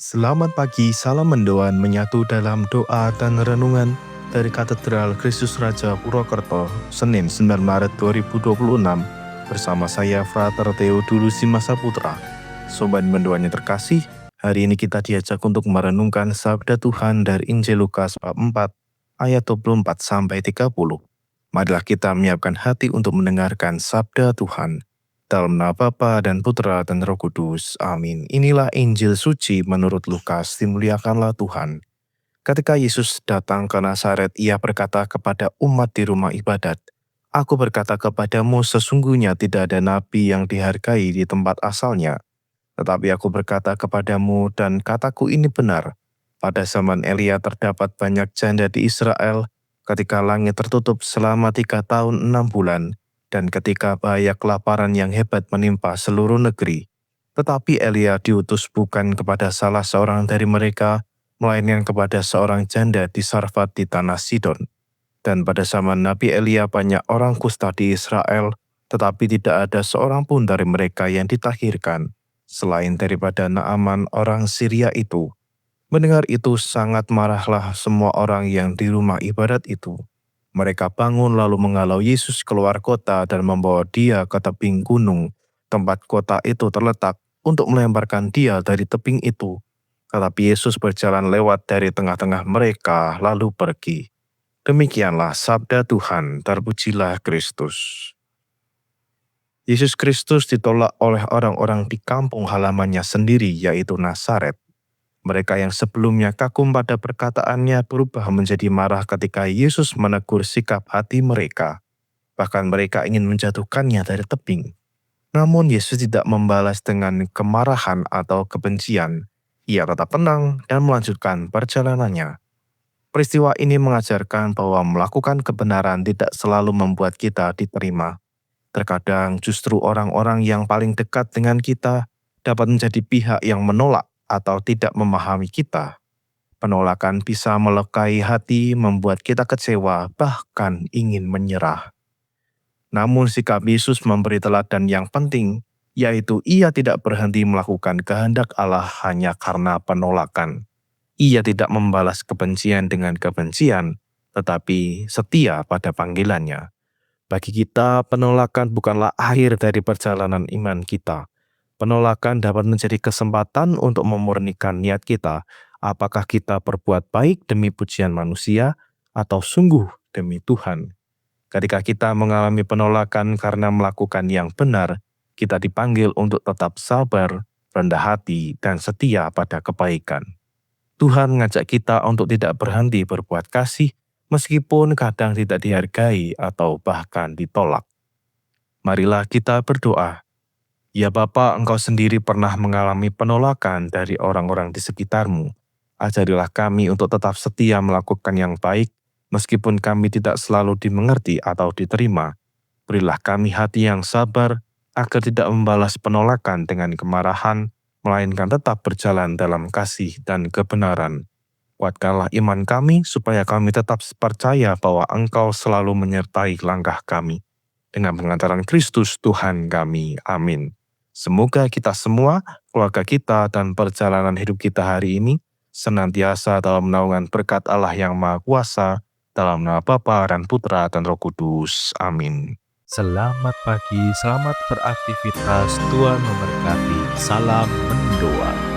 Selamat pagi, salam mendoan menyatu dalam doa dan renungan dari Katedral Kristus Raja Purwokerto, Senin 9 Maret 2026, bersama saya Frater Theodulus Simasa Putra. Sobat mendoannya terkasih, hari ini kita diajak untuk merenungkan sabda Tuhan dari Injil Lukas bab 4, ayat 24-30. Marilah kita menyiapkan hati untuk mendengarkan sabda Tuhan. Dalam nama Bapa dan Putra dan Roh Kudus. Amin. Inilah Injil suci menurut Lukas. Dimuliakanlah Tuhan. Ketika Yesus datang ke Nazaret, ia berkata kepada umat di rumah ibadat, "Aku berkata kepadamu, sesungguhnya tidak ada nabi yang dihargai di tempat asalnya. Tetapi aku berkata kepadamu, dan kataku ini benar. Pada zaman Elia terdapat banyak janda di Israel, ketika langit tertutup selama 3 tahun 6 bulan, dan ketika bahaya kelaparan yang hebat menimpa seluruh negeri. Tetapi Elia diutus bukan kepada salah seorang dari mereka, melainkan kepada seorang janda di Sarfat di tanah Sidon. Dan pada zaman Nabi Elia banyak orang kusta di Israel, tetapi tidak ada seorang pun dari mereka yang ditahirkan, selain daripada Naaman orang Syria itu." Mendengar itu sangat marahlah semua orang yang di rumah ibadat itu. Mereka bangun lalu menghalau Yesus keluar kota dan membawa dia ke tebing gunung, tempat kota itu terletak, untuk melemparkan dia dari tebing itu. Tetapi Yesus berjalan lewat dari tengah-tengah mereka lalu pergi. Demikianlah sabda Tuhan, terpujilah Kristus. Yesus Kristus ditolak oleh orang-orang di kampung halamannya sendiri, yaitu Nazaret. Mereka yang sebelumnya kagum pada perkataannya berubah menjadi marah ketika Yesus menegur sikap hati mereka. Bahkan mereka ingin menjatuhkannya dari tebing. Namun Yesus tidak membalas dengan kemarahan atau kebencian. Ia tetap tenang dan melanjutkan perjalanannya. Peristiwa ini mengajarkan bahwa melakukan kebenaran tidak selalu membuat kita diterima. Terkadang justru orang-orang yang paling dekat dengan kita dapat menjadi pihak yang menolak atau tidak memahami kita. Penolakan bisa melukai hati, membuat kita kecewa, bahkan ingin menyerah. Namun sikap Yesus memberi teladan yang penting, yaitu ia tidak berhenti melakukan kehendak Allah hanya karena penolakan. Ia tidak membalas kebencian dengan kebencian, tetapi setia pada panggilannya. Bagi kita, penolakan bukanlah akhir dari perjalanan iman kita. Penolakan dapat menjadi kesempatan untuk memurnikan niat kita, apakah kita berbuat baik demi pujian manusia atau sungguh demi Tuhan. Ketika kita mengalami penolakan karena melakukan yang benar, kita dipanggil untuk tetap sabar, rendah hati, dan setia pada kebaikan. Tuhan mengajak kita untuk tidak berhenti berbuat kasih, meskipun kadang tidak dihargai atau bahkan ditolak. Marilah kita berdoa. Ya Bapa, Engkau sendiri pernah mengalami penolakan dari orang-orang di sekitarmu. Ajarilah kami untuk tetap setia melakukan yang baik, meskipun kami tidak selalu dimengerti atau diterima. Berilah kami hati yang sabar, agar tidak membalas penolakan dengan kemarahan, melainkan tetap berjalan dalam kasih dan kebenaran. Kuatkanlah iman kami, supaya kami tetap percaya bahwa Engkau selalu menyertai langkah kami. Dengan pengantaran Kristus Tuhan kami. Amin. Semoga kita semua, keluarga kita, dan perjalanan hidup kita hari ini senantiasa dalam naungan berkat Allah yang Maha Kuasa, dalam nama Bapa dan Putra dan Roh Kudus. Amin. Selamat pagi, selamat beraktivitas, Tuhan memberkati. Salam mendoa.